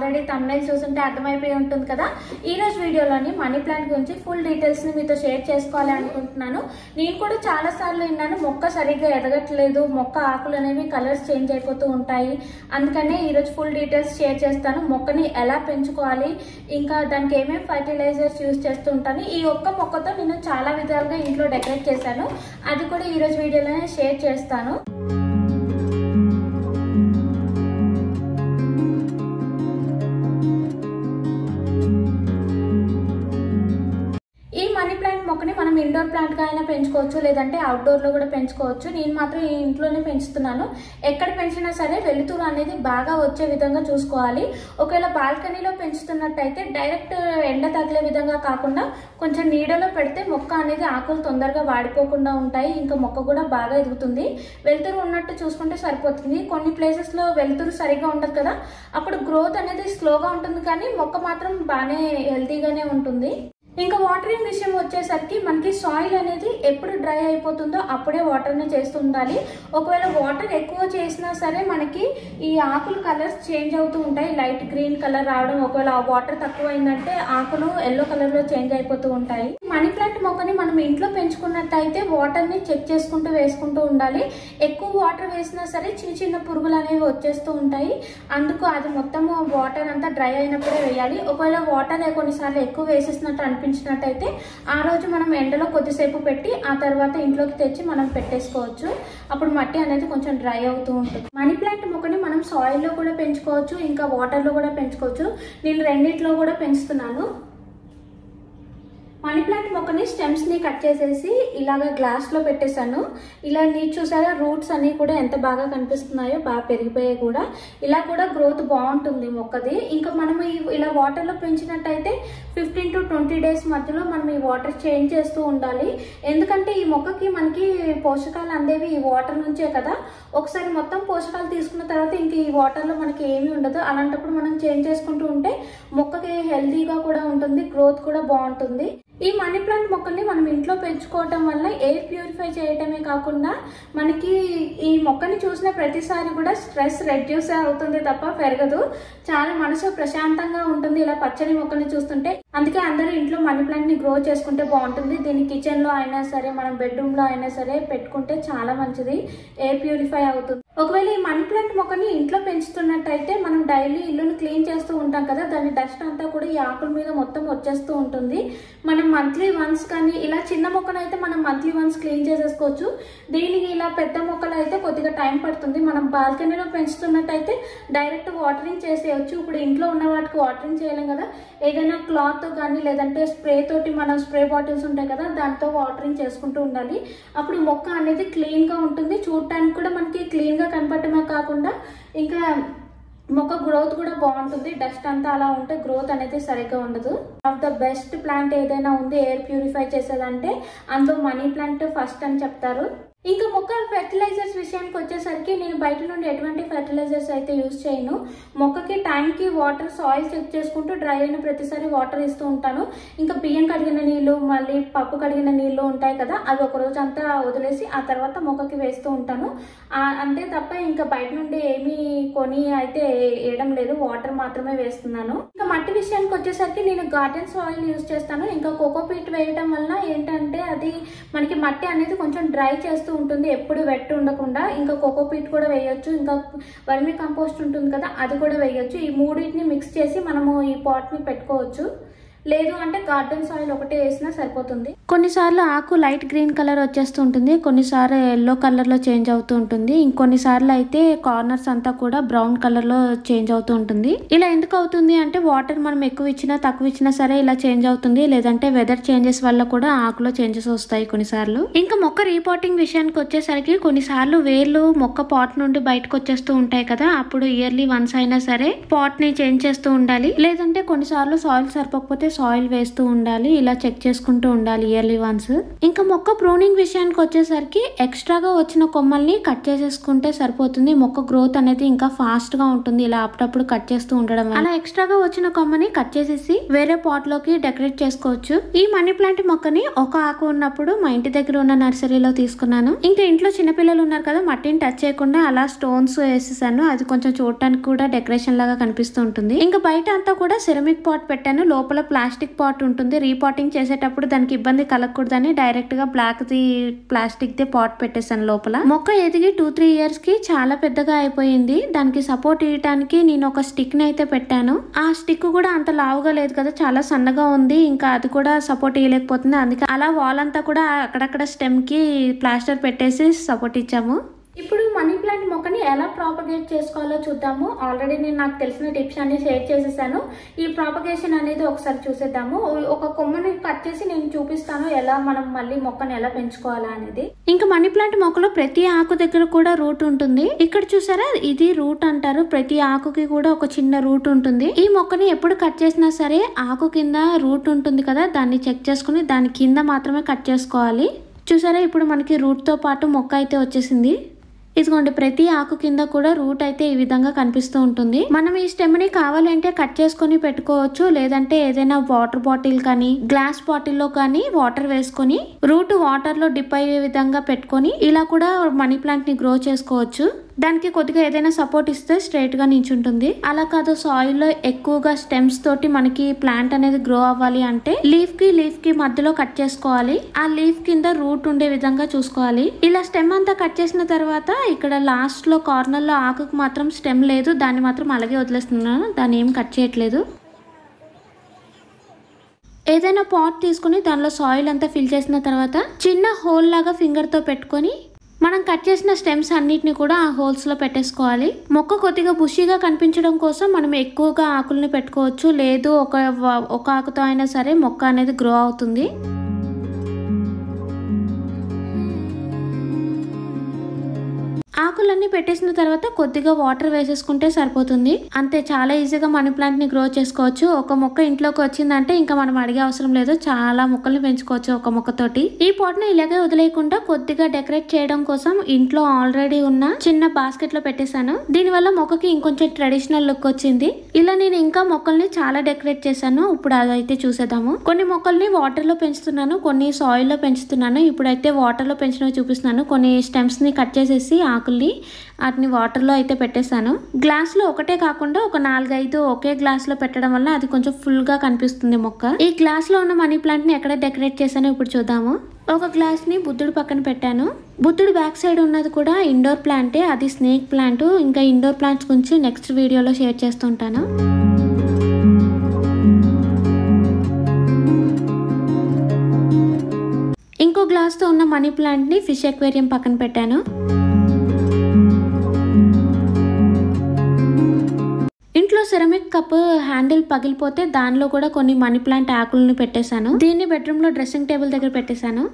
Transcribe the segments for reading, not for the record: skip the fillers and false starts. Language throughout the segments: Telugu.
ఆల్రెడీ థంబ్నెయిల్ చూస్తుంటే అర్థమైపోయి ఉంటుంది కదా. ఈ రోజు వీడియోలోని మనీ ప్లాంట్ గురించి ఫుల్ డీటెయిల్స్ ని మీతో షేర్ చేసుకోవాలి అనుకుంటున్నాను. నేను కూడా చాలా సార్లు విన్నాను మొక్క సరిగ్గా ఎదగట్లేదు, మొక్క ఆకులు అనేవి కలర్స్ చేంజ్ అయిపోతూ ఉంటాయి. అందుకనే ఈ రోజు ఫుల్ డీటెయిల్స్ షేర్ చేస్తాను. మొక్కని ఎలా పెంచుకోవాలి, ఇంకా దానికి ఏమేమి ఫర్టిలైజర్స్ యూజ్ చేస్తూ ఉంటాను. ఈ ఒక్క మొక్కతో నేను చాలా విధాలుగా ఇంట్లో డెకరేట్ చేశాను, అది కూడా ఈ రోజు వీడియోలోనే షేర్ చేస్తాను. ఈ మనీ ప్లాంట్ మొక్కని మనం ఇండోర్ ప్లాంట్ గా అయినా పెంచుకోవచ్చు, లేదంటే అవుట్డోర్ లో కూడా పెంచుకోవచ్చు. నేను మాత్రం ఈ ఇంట్లోనే పెంచుతున్నాను. ఎక్కడ పెంచినా సరే వెలుతురు అనేది బాగా వచ్చే విధంగా చూసుకోవాలి. ఒకవేళ బాల్కనీలో పెంచుతున్నట్టయితే డైరెక్ట్ ఎండ తగిలే విధంగా కాకుండా కొంచెం నీడలో పెడితే మొక్క అనేది ఆకులు తొందరగా వాడిపోకుండా ఉంటాయి, ఇంకా మొక్క కూడా బాగా ఎదుగుతుంది. వెలుతురు ఉన్నట్టు చూసుకుంటే సరిపోతుంది. కొన్ని ప్లేసెస్ లో వెలుతురు సరిగా ఉండదు కదా, అప్పుడు గ్రోత్ అనేది స్లోగా ఉంటుంది, కానీ మొక్క మాత్రం బాగానే హెల్తీగానే ఉంటుంది. ఇంకా వాటరింగ్ విషయం వచ్చేసరికి మనకి సాయిల్ అనేది ఎప్పుడు డ్రై అయిపోతుందో అప్పుడే వాటర్ని చేస్తూ ఉండాలి. ఒకవేళ వాటర్ ఎక్కువ చేసినా సరే మనకి ఈ ఆకులు కలర్స్ చేంజ్ అవుతూ ఉంటాయి, లైట్ గ్రీన్ కలర్ రావడం. ఒకవేళ వాటర్ తక్కువ అయిందంటే ఆకులు ఎల్లో కలర్ లో చేంజ్ అయిపోతూ ఉంటాయి. మనీ ప్లాంట్ మొక్కని మనం ఇంట్లో పెంచుకున్నట్టయితే వాటర్ ని చెక్ చేసుకుంటూ వేసుకుంటూ ఉండాలి. ఎక్కువ వాటర్ వేసినా సరే చిన్న చిన్న పురుగులు అనేవి వచ్చేస్తూ ఉంటాయి, అందుకు అది మొత్తము వాటర్ అంతా డ్రై అయినప్పుడే వేయాలి. ఒకవేళ వాటర్ కొన్నిసార్లు ఎక్కువ వేసేసినట్టు అనిపించినట్టయితే ఆ రోజు మనం ఎండలో కొద్దిసేపు పెట్టి ఆ తర్వాత ఇంట్లోకి తెచ్చి మనం పెట్టేసుకోవచ్చు. అప్పుడు మట్టి అనేది కొంచెం డ్రై అవుతూ ఉంటుంది. మనీ ప్లాంట్ మొక్కని మనం సాయిల్ లో కూడా పెంచుకోవచ్చు, ఇంకా వాటర్ లో కూడా పెంచుకోవచ్చు. నేను రెండిట్లో కూడా పెంచుతున్నాను. మనీ ప్లాంట్ మొక్కని స్టెమ్స్ ని కట్ చేసేసి ఇలాగ గ్లాస్ లో పెట్టేశాను. ఇలా నీట్ చూసారా, రూట్స్ అన్ని కూడా ఎంత బాగా కనిపిస్తున్నాయో, బాగా పెరిగిపోయాయి కూడా. ఇలా కూడా గ్రోత్ బాగుంటుంది మొక్కది. ఇంకా మనం ఇలా వాటర్ లో పెంచినట్టయితే 15 to 20 days మధ్యలో మనం ఈ వాటర్ చేంజ్ చేస్తూ ఉండాలి. ఎందుకంటే ఈ మొక్కకి మనకి పోషకాలు అందేవి ఈ వాటర్ నుంచే కదా. ఒకసారి మొత్తం పోషకాలు తీసుకున్న తర్వాత ఇంక ఈ వాటర్ లో మనకి ఏమీ ఉండదు. అలాంటప్పుడు మనం చేంజ్ చేసుకుంటూ ఉంటే మొక్కకి హెల్తీగా కూడా ఉంటుంది, గ్రోత్ కూడా బాగుంటుంది. ఈ మనీ ప్లాంట్ మొక్కల్ని మనం ఇంట్లో పెంచుకోవటం వల్ల ఎయిర్ ప్యూరిఫై చేయటమే కాకుండా మనకి ఈ మొక్కని చూసిన ప్రతిసారి కూడా స్ట్రెస్ రెడ్యూస్ అవుతుంది తప్ప పెరగదు. చాలా మనసు ప్రశాంతంగా ఉంటుంది ఇలా పచ్చని మొక్కని చూస్తుంటే. అందుకే అందరూ ఇంట్లో మనీ ప్లాంట్ ని గ్రో చేసుకుంటే బాగుంటుంది. దీన్ని కిచెన్ లో అయినా సరే, మనం బెడ్రూమ్ లో అయినా సరే పెట్టుకుంటే చాలా మంచిది, ఎయిర్ ప్యూరిఫై అవుతుంది. ఒకవేళ ఈ మనీ ప్లాంట్ మొక్కని ఇంట్లో పెంచుతున్నట్టయితే మనం డైలీ ఇల్లును క్లీన్ చేస్తూ ఉంటాం కదా, దాని డస్ట్ అంతా కూడా ఈ ఆకుల మీద మొత్తం వచ్చేస్తూ ఉంటుంది. మనం మంత్లీ వన్స్ కానీ, ఇలా చిన్న మొక్కను అయితే మనం మంత్లీ వన్స్ క్లీన్ చేసేసుకోవచ్చు. దీనికి ఇలా పెద్ద మొక్కలు అయితే కొద్దిగా టైం పడుతుంది. మనం బాల్కనీలో పెంచుతున్నట్టయితే డైరెక్ట్ వాటరింగ్ చేసేయచ్చు. ఇప్పుడు ఇంట్లో ఉన్న వాటికి వాటరింగ్ చేయలేం కదా, ఏదైనా క్లాత్ కానీ లేదంటే స్ప్రే తోటి, మనం స్ప్రే బాటిల్స్ ఉంటాయి కదా, దాంతో వాటరింగ్ చేసుకుంటూ ఉండాలి. అప్పుడు మొక్క అనేది క్లీన్ గా ఉంటుంది, చూడటానికి కూడా మనకి క్లీన్ గా కనపడటమే కాకుండా ఇంకా మొక్క గ్రోత్ కూడా బాగుంటుంది. డస్ట్ అంతా అలా ఉంటే గ్రోత్ అనేది సరిగ్గా ఉండదు. ఆఫ్ ద బెస్ట్ ప్లాంట్ ఏదైనా ఉంది ఎయిర్ ప్యూరిఫై చేసేదంటే అందులో మనీ ప్లాంట్ ఫస్ట్ అని చెప్తారు. ఇంకా మొక్క ఫెర్టిలైజర్స్ విషయానికి వచ్చేసరికి నేను బయట నుండి ఎటువంటి ఫెర్టిలైజర్స్ అయితే యూజ్ చేయను. మొక్కకి టైంకి వాటర్, సాయిల్ చెక్ చేసుకుంటూ డ్రై అయిన ప్రతిసారి వాటర్ ఇస్తూ ఉంటాను. ఇంకా బియ్యం కడిగిన నీళ్లు, మళ్ళీ పప్పు కడిగిన నీళ్లు ఉంటాయి కదా, అవి ఒక రోజు అంతా వదిలేసి ఆ తర్వాత మొక్కకి వేస్తూ ఉంటాను. అంతే తప్ప ఇంకా బయట నుండి ఏమీ కొని అయితే వేయడం లేదు, వాటర్ మాత్రమే వేస్తున్నాను. ఇంకా మట్టి విషయానికి వచ్చేసరికి నేను గార్డెన్ సాయిల్ యూజ్ చేస్తాను. ఇంకా కోకోపీట్ వేయడం వల్ల ఏంటంటే అది మనకి మట్టి అనేది కొంచెం డ్రై చేస్తూ ఉంటుంది, ఎప్పుడు వెట్ ఉండకుండా. ఇంకా కోకోపీట్ కూడా వేయొచ్చు, ఇంకా వర్మీ కంపోస్ట్ ఉంటుంది కదా, అది కూడా వేయొచ్చు. ఈ మూడింటిని మిక్స్ చేసి మనము ఈ పాట్ ని పెట్టుకోవచ్చు. లేదు అంటే గార్డెన్ సాయిల్ ఒకటే వేసినా సరిపోతుంది. కొన్నిసార్లు ఆకు లైట్ గ్రీన్ కలర్ వచ్చేస్తూ ఉంటుంది, కొన్నిసార్లు ఎల్లో కలర్ లో చేంజ్ అవుతూ ఉంటుంది, ఇంకొన్నిసార్లు అయితే కార్నర్స్ అంతా కూడా బ్రౌన్ కలర్ లో చేంజ్ అవుతూ ఉంటుంది. ఇలా ఎందుకు అవుతుంది అంటే వాటర్ మనం ఎక్కువ ఇచ్చినా తక్కువ ఇచ్చినా సరే ఇలా చేంజ్ అవుతుంది, లేదంటే వెదర్ చేంజెస్ వల్ల కూడా ఆకులో చేంజెస్ వస్తాయి కొన్నిసార్లు. ఇంకా మొక్క రీపాటింగ్ విషయానికి వచ్చేసరికి కొన్నిసార్లు వేర్లు మొక్క పాట్ నుండి బయటకు వచ్చేస్తూ ఉంటాయి కదా, అప్పుడు ఇయర్లీ వన్స్ అయినా సరే పాట్ ని చేంజ్ చేస్తూ ఉండాలి. లేదంటే కొన్నిసార్లు సాయిల్ సరిపోకపోతే సాయిల్ వేస్తూ ఉండాలి, ఇలా చెక్ చేసుకుంటూ ఉండాలి ఇయర్లీ వన్స్. ఇంకా మొక్క ప్రూనింగ్ విషయానికి వచ్చేసరికి ఎక్స్ట్రాగా వచ్చిన కొమ్మల్ని కట్ చేసేసుకుంటే సరిపోతుంది. మొక్క గ్రోత్ అనేది ఇంకా ఫాస్ట్ గా ఉంటుంది ఇలా అప్పుడప్పుడు కట్ చేస్తూ ఉండడం. అలా ఎక్స్ట్రాగా వచ్చిన కొమ్మని కట్ చేసేసి వేరే పాట్ లోకి డెకరేట్ చేసుకోవచ్చు. ఈ మనీ ప్లాంట్ మొక్కని ఒక ఆకు ఉన్నప్పుడు మా ఇంటి దగ్గర ఉన్న నర్సరీలో తీసుకున్నాను. ఇంకా ఇంట్లో చిన్నపిల్లలు ఉన్నారు కదా, మట్టిని టచ్ చేయకుండా అలా స్టోన్స్ వేసేసాను. అది కొంచెం చూడటానికి కూడా డెకరేషన్ లాగా కనిపిస్తూ ఉంటుంది. ఇంకా బయట అంతా కూడా సిరమిక్ పాట్ పెట్టాను, లోపల ప్లాస్టిక్ పాట్ ఉంటుంది. రీపాటింగ్ చేసేటప్పుడు దానికి ఇబ్బంది కలగకూడదని డైరెక్ట్ గా బ్లాక్ ది ప్లాస్టిక్ ది పాట్ పెట్టేశాను లోపల. మొక్క ఎదిగి 2-3 ఇయర్స్ కి చాలా పెద్దగా అయిపోయింది. దానికి సపోర్ట్ ఇవ్వడానికి నేను ఒక స్టిక్ ని అయితే పెట్టాను. ఆ స్టిక్ కూడా అంత లావుగా లేదు కదా, చాలా సన్నగా ఉంది. ఇంకా అది కూడా సపోర్ట్ ఇవ్వలేకపోతుంది. అందుకే అలా వాల్ అంతా కూడా అక్కడక్కడ స్టెమ్ కి ప్లాస్టర్ పెట్టేసి సపోర్ట్ ఇచ్చాము. ఇప్పుడు మనీ ప్లాంట్ మొక్కని ఎలా ప్రాపగేట్ చేసుకోవాలో చూద్దాము. ఆల్రెడీ నేను నాకు తెలిసిన టిప్స్ అన్ని షేర్ చేసేసాను. ఈ ప్రాపగేషన్ అనేది ఒకసారి చూసేద్దాము. ఒక కొమ్మని కట్ చేసి నేను చూపిస్తాను ఎలా మనం మళ్ళీ మొక్కని ఎలా పెంచుకోవాలా అనేది. ఇంకా మనీ ప్లాంట్ మొక్కలో ప్రతి ఆకు దగ్గర కూడా రూట్ ఉంటుంది. ఇక్కడ చూసారా, ఇది రూట్ అంటారు. ప్రతి ఆకుకి కూడా ఒక చిన్న రూట్ ఉంటుంది. ఈ మొక్కని ఎప్పుడు కట్ చేసినా సరే ఆకు కింద రూట్ ఉంటుంది కదా, దాన్ని చెక్ చేసుకుని దాని కింద మాత్రమే కట్ చేసుకోవాలి. చూసారా, ఇప్పుడు మనకి రూట్ తో పాటు మొక్క అయితే వచ్చేసింది. ఇదిగోండి, ప్రతి ఆకు కింద కూడా రూట్ అయితే ఈ విధంగా కనిపిస్తూ ఉంటుంది. మనం ఈ స్టెమ్ ని కావాలంటే కట్ చేసుకుని పెట్టుకోవచ్చు, లేదంటే ఏదైనా వాటర్ బాటిల్ కానీ గ్లాస్ బాటిల్ లో కానీ వాటర్ వేసుకొని రూట్ వాటర్ లో డిప్ అయ్యే విధంగా పెట్టుకొని ఇలా కూడా మనీ ప్లాంట్ ని గ్రో చేసుకోవచ్చు. దానికి కొద్దిగా ఏదైనా సపోర్ట్ ఇస్తే స్ట్రైట్ గా నించుంటుంది. అలా కాదు, సాయిల్ లో ఎక్కువగా స్టెమ్స్ తోటి మనకి ప్లాంట్ అనేది గ్రో అవ్వాలి అంటే లీఫ్ కి మధ్యలో కట్ చేసుకోవాలి. ఆ లీఫ్ కింద రూట్ ఉండే విధంగా చూసుకోవాలి. ఇలా స్టెమ్ అంతా కట్ చేసిన తర్వాత ఇక్కడ లాస్ట్ లో కార్నర్ లో ఆకుకు మాత్రం స్టెమ్ లేదు, దాన్ని మాత్రం అలాగే వదిలేస్తున్నాను. దాన్ని ఏం కట్ చేయట్లేదు. ఏదైనా పాట్ తీసుకుని దానిలో సాయిల్ అంతా ఫిల్ చేసిన తర్వాత చిన్న హోల్ లాగా ఫింగర్ తో పెట్టుకొని మనం కట్ చేసిన స్టెమ్స్ అన్నిటిని కూడా ఆ హోల్స్ లో పెట్టేసుకోవాలి. మొక్క కొద్దిగా బుషీగా కనిపించడం కోసం మనం ఎక్కువగా ఆకుల్ని పెట్టుకోవచ్చు, లేదు ఒక ఆకుతో అయినా సరే మొక్క అనేది గ్రో అవుతుంది. ఆకులన్నీ పెట్టేసిన తర్వాత కొద్దిగా వాటర్ వేసేసుకుంటే సరిపోతుంది. అంతే, చాలా ఈజీగా మనీ ప్లాంట్ ని గ్రో చేసుకోవచ్చు. ఒక మొక్క ఇంట్లోకి వచ్చిందంటే ఇంకా మనం అడిగే అవసరం లేదు, చాలా మొక్కల్ని పెంచుకోవచ్చు ఒక మొక్కతోటి. ఈ పాట్ ని ఇలాగే వదిలేయకుండా కొద్దిగా డెకరేట్ చేయడం కోసం ఇంట్లో ఆల్రెడీ ఉన్న చిన్న బాస్కెట్ లో పెట్టేశాను. దీని వల్ల మొక్కకి ఇంకొంచెం ట్రెడిషనల్ లుక్ వచ్చింది. ఇలా నేను ఇంకా మొక్కల్ని చాలా డెకరేట్ చేశాను. ఇప్పుడు అదైతే చూసేద్దాము. కొన్ని మొక్కల్ని వాటర్ లో పెంచుతున్నాను, కొన్ని సాయిల్ లో పెంచుతున్నాను. ఇప్పుడైతే వాటర్ లో పెంచినవి చూపిస్తున్నాను. కొన్ని స్టెమ్స్ ని కట్ చేసేసి వాటిని వాటర్ లో అయితే పెట్టేశాను. గ్లాస్ లో ఒకటే కాకుండా ఒక 4-5 ఒకే గ్లాస్ లో పెట్టడం వల్ల అది కొంచెం ఫుల్ గా కనిపిస్తుంది మొక్క. ఈ గ్లాస్ లో ఉన్న మనీ ప్లాంట్ ని ఎక్కడ డెకరేట్ చేశానో ఇప్పుడు చూద్దాము. ఒక గ్లాస్ ని బుద్ధుడు పక్కన పెట్టాను. బుద్ధుడు బ్యాక్ సైడ్ ఉన్నది కూడా ఇండోర్ ప్లాంటే, అది స్నేక్ ప్లాంట్. ఇంకా ఇండోర్ ప్లాంట్స్ గురించి నెక్స్ట్ వీడియోలో షేర్ చేస్తుంటాను. ఇంకో గ్లాస్ తో ఉన్న మనీ ప్లాంట్ ని ఫిష్ అక్వేరియం పక్కన పెట్టాను. ఇంట్లో సెరమిక్ కప్ హ్యాండిల్ పగిలిపోతే దానిలో కూడా కొన్ని మనీ ప్లాంట్ ఆకులను పెట్టేశాను. దీన్ని బెడ్రూమ్ లో డ్రెస్సింగ్ టేబుల్ దగ్గర పెట్టేశాను.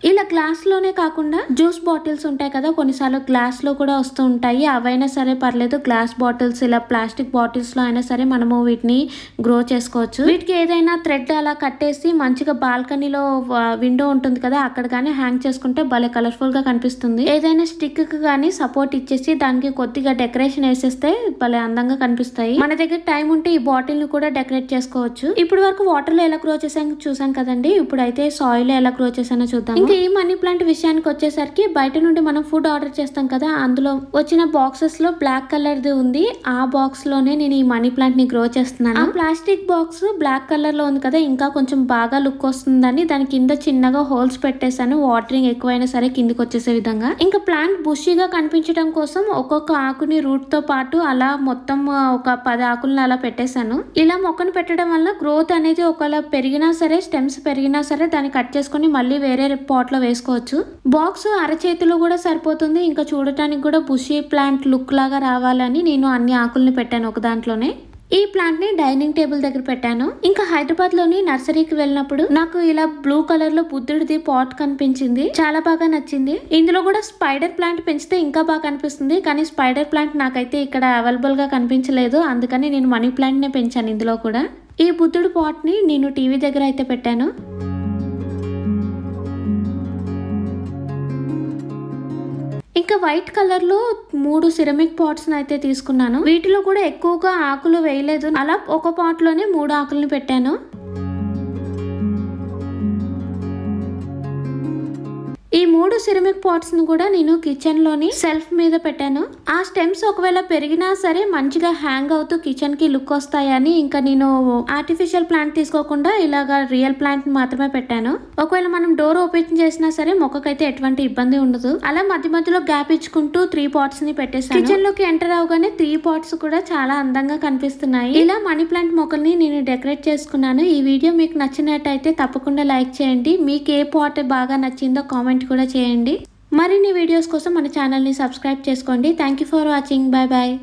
ఇలా గ్లాస్ లోనే కాకుండా జ్యూస్ బాటిల్స్ ఉంటాయి కదా, కొన్నిసార్లు గ్లాస్ లో కూడా వస్తూ ఉంటాయి. అవైనా సరే పర్లేదు, గ్లాస్ బాటిల్స్ ఇలా ప్లాస్టిక్ బాటిల్స్ లో అయినా సరే మనము వీటిని గ్రో చేసుకోవచ్చు. వీటికి ఏదైనా థ్రెడ్ అలా కట్టేసి మంచిగా బాల్కనీలో విండో ఉంటుంది కదా, అక్కడ కానీ హ్యాంగ్ చేసుకుంటే భలే కలర్ఫుల్ గా కనిపిస్తుంది. ఏదైనా స్టిక్ కి కానీ సపోర్ట్ ఇచ్చేసి దానికి కొద్దిగా డెకరేషన్ వేసేస్తే భలే అందంగా కనిపిస్తాయి. మన దగ్గర టైం ఉంటే ఈ బాటిల్ ని కూడా డెకరేట్ చేసుకోవచ్చు. ఇప్పుడు వరకు వాటర్ లో ఎలా గ్రో చేసాను చూసాం కదండి, ఇప్పుడైతే సాయిల్ లో ఎలా గ్రో చేసానో చూద్దాం. ఈ మనీ ప్లాంట్ విషయానికి వచ్చేసరికి బయట నుండి మనం ఫుడ్ ఆర్డర్ చేస్తాం కదా, అందులో వచ్చిన బాక్సెస్ లో బ్లాక్ కలర్ ది ఉంది. ఆ బాక్స్ లోనే నేను ఈ మనీ ప్లాంట్ ని గ్రో చేస్తున్నాను. ఆ ప్లాస్టిక్ బాక్స్ బ్లాక్ కలర్ లో ఉంది కదా, ఇంకా కొంచెం బాగా లుక్ వస్తుందని దాని కింద చిన్నగా హోల్స్ పెట్టేశాను, వాటరింగ్ ఎక్కువైనా సరే కిందికి వచ్చేసే విధంగా. ఇంకా ప్లాంట్ బుషీగా కనిపించడం కోసం ఒక్కొక్క ఆకుని రూట్ తో పాటు అలా మొత్తం ఒక 10 ఆకులను అలా పెట్టేశాను. ఇలా మొక్కను పెట్టడం వల్ల గ్రోత్ అనేది ఒకవేళ పెరిగినా సరే, స్టెమ్స్ పెరిగినా సరే దాన్ని కట్ చేసుకుని మళ్ళీ వేరే పాట్ లో వేసుకోవచ్చు. బాక్స్ అరచేతిలో కూడా సరిపోతుంది. ఇంకా చూడటానికి కూడా బుషీ ప్లాంట్ లుక్ లాగా రావాలని నేను అన్ని ఆకుల్ని పెట్టాను ఒక దాంట్లోనే. ఈ ప్లాంట్ ని డైనింగ్ టేబుల్ దగ్గర పెట్టాను. ఇంకా హైదరాబాద్ లోని నర్సరీకి వెళ్ళినప్పుడు నాకు ఇలా బ్లూ కలర్ లో బుద్ధుడిది పాట్ కనిపించింది, చాలా బాగా నచ్చింది. ఇందులో కూడా స్పైడర్ ప్లాంట్ పెంచితే ఇంకా బాగా కనిపిస్తుంది, కానీ స్పైడర్ ప్లాంట్ నాకైతే ఇక్కడ అవైలబుల్ గా కనిపించలేదు, అందుకని నేను మనీ ప్లాంట్ నే పెంచాను ఇందులో కూడా. ఈ బుద్ధుడు పాట్ ని నేను టీవీ దగ్గర అయితే పెట్టాను. ఇంకా వైట్ కలర్ లో 3 సిరమిక్ పాట్స్ అయితే తీసుకున్నాను. వీటిలో కూడా ఎక్కువగా ఆకులు వేయలేదు, అలా ఒక పాట్ లోనే 3 ఆకుల్ని పెట్టాను. ఈ 3 సిరమిక్ పాట్స్ ను కూడా నేను కిచెన్ లోని సెల్ఫ్ మీద పెట్టాను. ఆ స్టెమ్స్ ఒకవేళ పెరిగినా సరే మంచిగా హ్యాంగ్ అవుతూ కిచెన్ కి లుక్ వస్తాయని ఇంకా నేను ఆర్టిఫిషియల్ ప్లాంట్ తీసుకోకుండా ఇలాగా రియల్ ప్లాంట్ మాత్రమే పెట్టాను. ఒకవేళ మనం డోర్ ఓపెన్ చేసినా సరే మొక్కకైతే ఎటువంటి ఇబ్బంది ఉండదు. అలా మధ్య మధ్యలో గ్యాప్ ఇచ్చుకుంటూ 3 పాట్స్ ని పెట్టేసాను. కిచెన్ లోకి ఎంటర్ అవగానే 3 పాట్స్ కూడా చాలా అందంగా కనిపిస్తున్నాయి. ఇలా మనీ ప్లాంట్ మొక్కల్ని నేను డెకరేట్ చేసుకున్నాను. ఈ వీడియో మీకు నచ్చినట్టయితే తప్పకుండా లైక్ చేయండి. మీకు ఏ పాట్ బాగా నచ్చిందో కామెంట్ కూడా చేయండి. మరిన్ని వీడియోస్ కోసం మన ఛానల్ ని సబ్స్క్రైబ్ చేసుకోండి. Thank you for watching. Bye bye.